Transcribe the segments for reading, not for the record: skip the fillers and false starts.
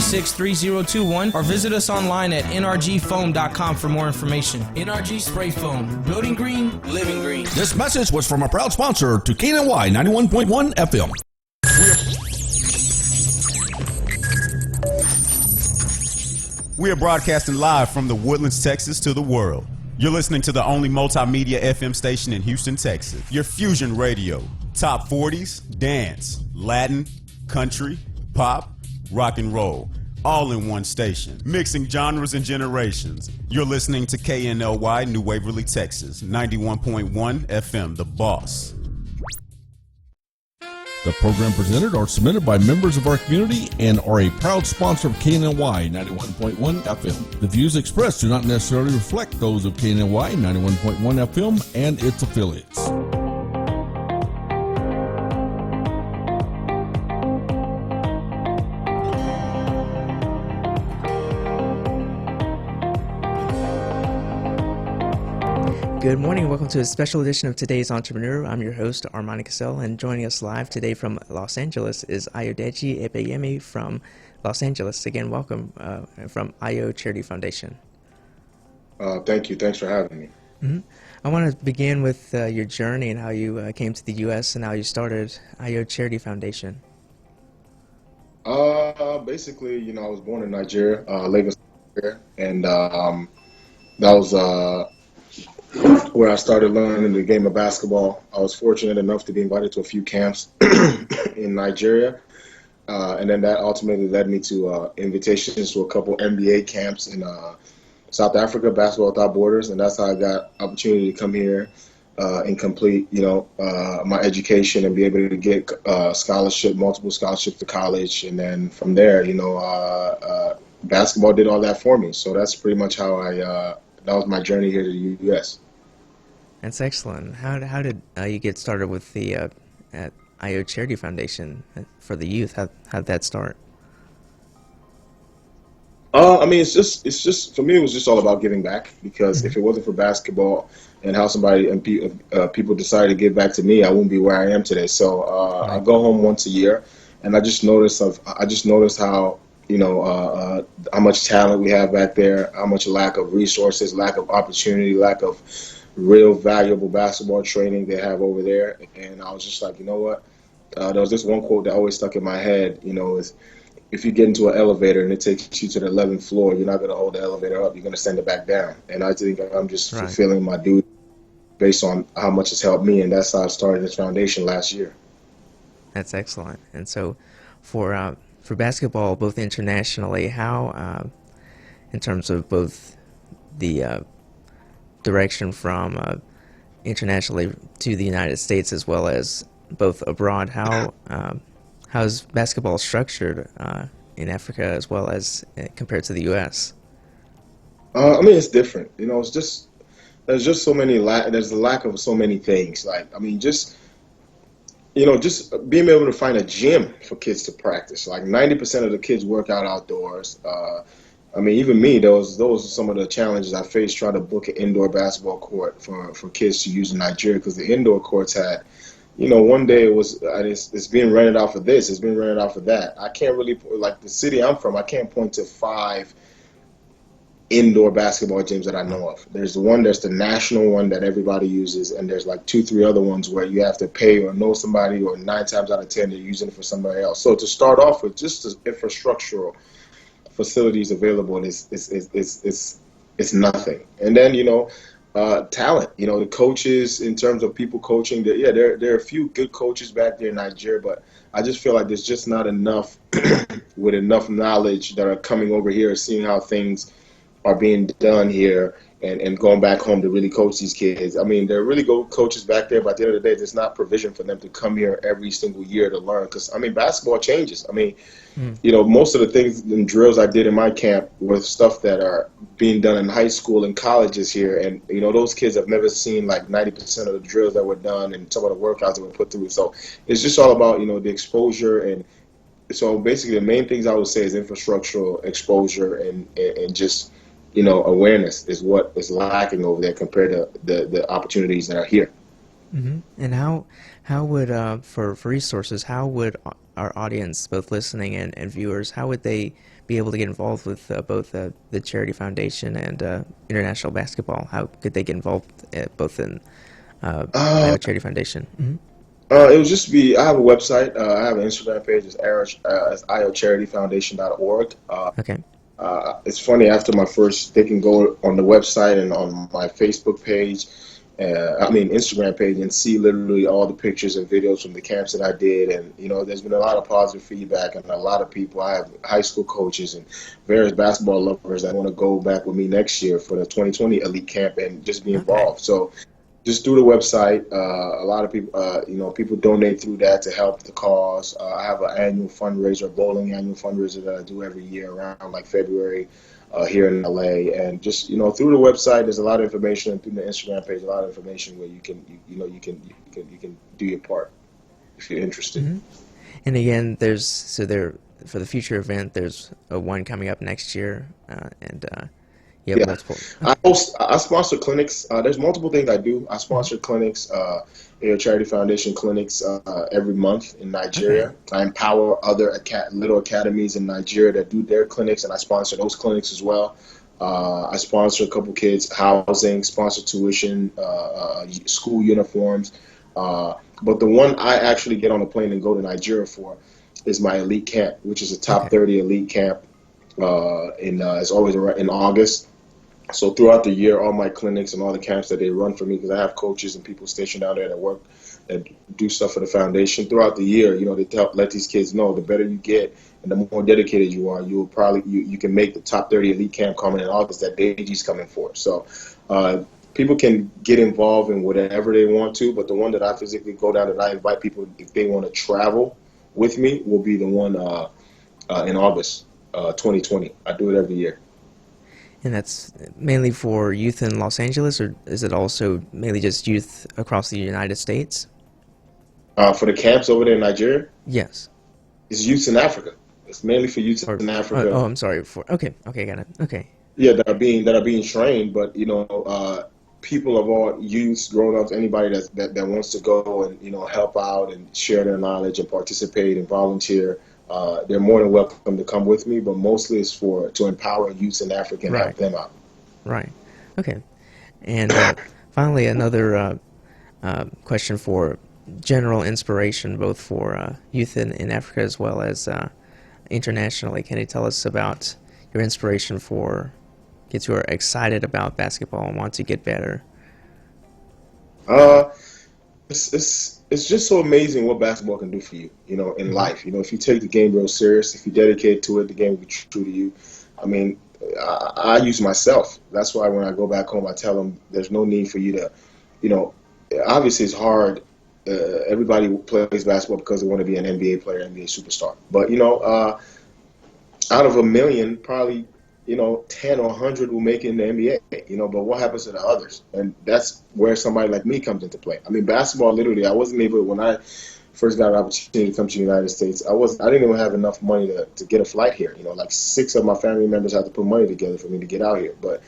866-3021 or visit us online at nrgfoam.com for more information. NRG Spray Foam. Building green, living green. This message was from a proud sponsor to KNLY 91.1 FM. We are broadcasting live from the Woodlands, Texas to the world. You're listening to the only multimedia FM station in Houston, Texas. Your Fusion Radio. Top 40s, dance, Latin, country, pop, rock and roll. All in one station. Mixing genres and generations. You're listening to KNLY New Waverly, Texas. 91.1 FM, The Boss. The program presented or submitted by members of our community and are a proud sponsor of KNLY 91.1 FM. The views expressed do not necessarily reflect those of KNLY 91.1 FM and its affiliates. Good morning. Welcome to a special edition of Today's Entrepreneur. I'm your host, Armani Cassell, and joining us live today from Los Angeles is Ayodeji Ebeyemi from Los Angeles. Again, welcome from IO Charity Foundation. Thank you. Thanks for having me. Mm-hmm. I want to begin with your journey and how you came to the U.S. and how you started IO Charity Foundation. Basically, I was born in Nigeria, Lagos, and that was where I started learning the game of basketball. I was fortunate enough to be invited to a few camps in Nigeria, and then that ultimately led me to invitations to a couple NBA camps in South Africa, Basketball Without Borders, and that's how I got opportunity to come here and complete, my education and be able to get multiple scholarships to college, and then from there, basketball did all that for me. So that's pretty much how that was my journey here to the U.S. That's excellent. How did you get started with the at IO Charity Foundation for the youth? How did that start? It's just for me, it was just all about giving back, because if it wasn't for basketball and how somebody and people decided to give back to me, I wouldn't be where I am today. So I go home once a year, and I just noticed how how much talent we have back there, how much lack of resources, lack of opportunity, lack of real valuable basketball training they have over there. And I was just like, you know what? There was this one quote that always stuck in my head, is if you get into an elevator and it takes you to the 11th floor, you're not going to hold the elevator up. You're going to send it back down. And I think I'm just fulfilling my duty based on how much it's helped me. And that's how I started this foundation last year. That's excellent. And so for basketball, both internationally, how, in terms of both the direction from internationally to the United States as well as both abroad, how's basketball structured in Africa as well as compared to the U.S.? It's different. It's just there's just so many there's a lack of so many things. Just being able to find a gym for kids to practice. Like 90% of the kids work out outdoors. Even me, those are some of the challenges I faced trying to book an indoor basketball court for kids to use in Nigeria, because the indoor courts had, one day it's being rented out for this, it's being rented out for that. I can't really, like the city I'm from, I can't point to 5 indoor basketball gyms that I know of. There's the national one that everybody uses, and there's like 2-3 other ones where you have to pay or know somebody, or 9 times out of 10 they're using it for somebody else. So to start off with, just the infrastructural facilities available is nothing. And then talent, the coaches, in terms of people coaching, there are a few good coaches back there in Nigeria, but I just feel like there's just not enough with enough knowledge that are coming over here, seeing how things are being done here, and going back home to really coach these kids. There are really good coaches back there, but at the end of the day, there's not provision for them to come here every single year to learn, because basketball changes. Most of the things and drills I did in my camp were stuff that are being done in high school and colleges here, and those kids have never seen like 90% of the drills that were done and some of the workouts that were put through. So it's just all about the exposure, and so basically the main things I would say is infrastructural exposure and just awareness is what is lacking over there compared to the opportunities that are here. Mm-hmm. And how would for resources, how would our audience, both listening and viewers, how would they be able to get involved with both the charity foundation and international basketball? How could they get involved both in Uh, Iowa Charity Foundation? Hmm. it would just be, I have a website, I have an Instagram page, it's iocharityfoundation.org. Okay. It's funny, after my first, they can go on the website and on my Facebook page, Instagram page, and see literally all the pictures and videos from the camps that I did. And, there's been a lot of positive feedback, and a lot of people, I have high school coaches and various basketball lovers that want to go back with me next year for the 2020 Elite Camp and just be Okay. involved. So just through the website, a lot of people, people donate through that to help the cause. I have an annual fundraiser, bowling annual fundraiser that I do every year around like February here in LA. And just, through the website, there's a lot of information, and through the Instagram page, a lot of information where you can, you can do your part if you're interested. Hmm. And again, there for the future event, there's a one coming up next year, and you have Yeah, multiple. I sponsor clinics. There's multiple things I do. I Mhm. sponsor clinics, Charity Foundation clinics every month in Okay. Nigeria. I empower other little academies in Nigeria that do their clinics, and I sponsor those clinics as well. I sponsor a couple kids' housing, sponsor tuition, school uniforms. But the one I actually get on a plane and go to Nigeria for is my elite camp, which is a top Okay. 30 elite camp. It's always in August. So throughout the year, all my clinics and all the camps that they run for me, because I have coaches and people stationed down there that work, that do stuff for the foundation. Throughout the year, they let these kids know the better you get and the more dedicated you are, you will probably you can make the top 30 elite camp coming in August that DG's coming for. So people can get involved in whatever they want to, but the one that I physically go down that I invite people if they want to travel with me will be the one in August 2020. I do it every year. And that's mainly for youth in Los Angeles, or is it also mainly just youth across the United States? For the camps over there in Nigeria, Yes. it's youths in Africa. It's mainly for youths Or in oh, Africa. I'm sorry. Okay, got it. Okay. Yeah, that are being trained, but people of all youths, grown ups, anybody that wants to go and help out and share their knowledge and participate and volunteer, they're more than welcome to come with me. But mostly it's to empower youths in Africa and help Right. them out. Right. Okay. And finally, another question for general inspiration, both for youth in Africa as well as internationally. Can you tell us about your inspiration for kids who are excited about basketball and want to get better? Uh, it's just so amazing what basketball can do for you, in Hmm. life. If you take the game real serious, if you dedicate to it, the game will be true to you. I mean, I use myself. That's why when I go back home, I tell them there's no need for you to, you know, obviously it's hard. Everybody plays basketball because they want to be an NBA player, NBA superstar. But out of a million, probably 10 or 100 will make it in the NBA. But what happens to the others? And that's where somebody like me comes into play. I mean, basketball, literally, I wasn't able, when I first got an opportunity to come to the United States, I didn't even have enough money to get a flight here. Like 6 of my family members had to put money together for me to get out here. But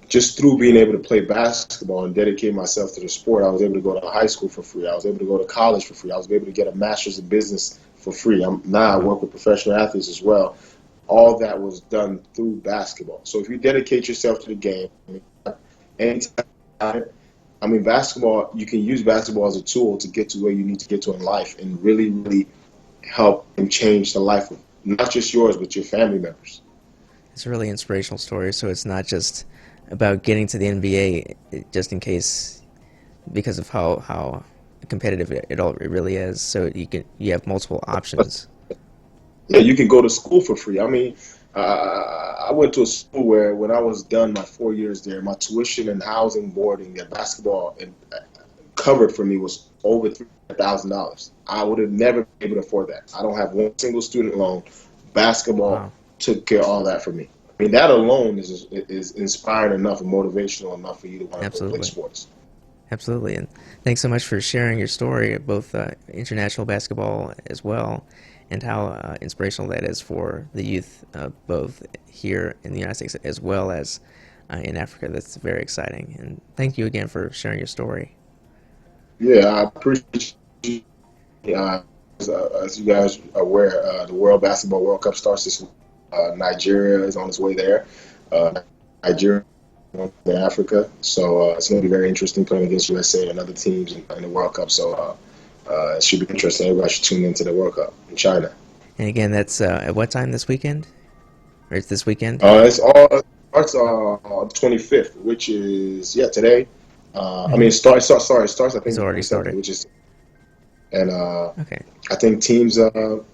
just through being able to play basketball and dedicate myself to the sport, I was able to go to high school for free. I was able to go to college for free. I was able to get a master's in business for free. Now I Wow. work with professional athletes as well. All that was done through basketball. So if you dedicate yourself to the game, anytime, I mean, basketball, you can use basketball as a tool to get to where you need to get to in life and really, really help and change the life of not just yours, but your family members. It's a really inspirational story. So it's not just about getting to the NBA, just in case, because of how competitive it really is. So you have multiple options. Yeah, you can go to school for free. I mean, I went to a school where when I was done my 4 years there, my tuition and housing, boarding, and basketball and covered for me was over $300,000. I would have never been able to afford that. I don't have one single student loan. Basketball Wow. took care of all that for me. I mean, that alone is inspiring enough and motivational enough for you to want to go play Absolutely. sports. Absolutely. And thanks so much for sharing your story, both international basketball as well, and how inspirational that is for the youth, both here in the United States as well as in Africa. That's very exciting. And thank you again for sharing your story. Yeah, I appreciate you. As you guys are aware, the World Basketball World Cup starts this week. Nigeria is on its way there. Nigeria in Africa, so it's going to be very interesting playing against USA and other teams in the World Cup. So it should be interesting. Everybody should tune into the World Cup in China. And again, that's at what time this weekend? Or it's this weekend? It starts on the 25th, which is today. I mean, it starts. I think It's already started. which is, and Okay. I think teams.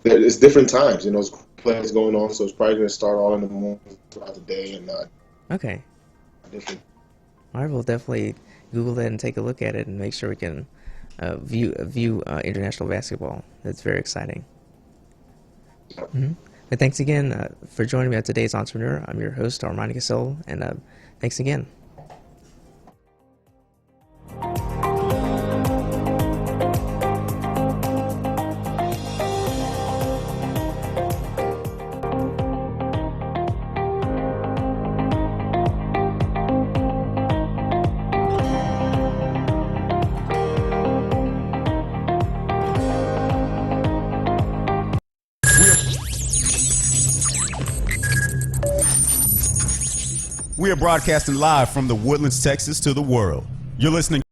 It's different times. There's plays going on, so it's probably going to start all in the morning throughout the day and Okay. different. All right, we'll definitely Google that and take a look at it and make sure we can view international basketball. That's very exciting. But thanks again for joining me on today's Entrepreneur. I'm your host, Armani Gasol, and thanks again. We are broadcasting live from the Woodlands, Texas to the world. You're listening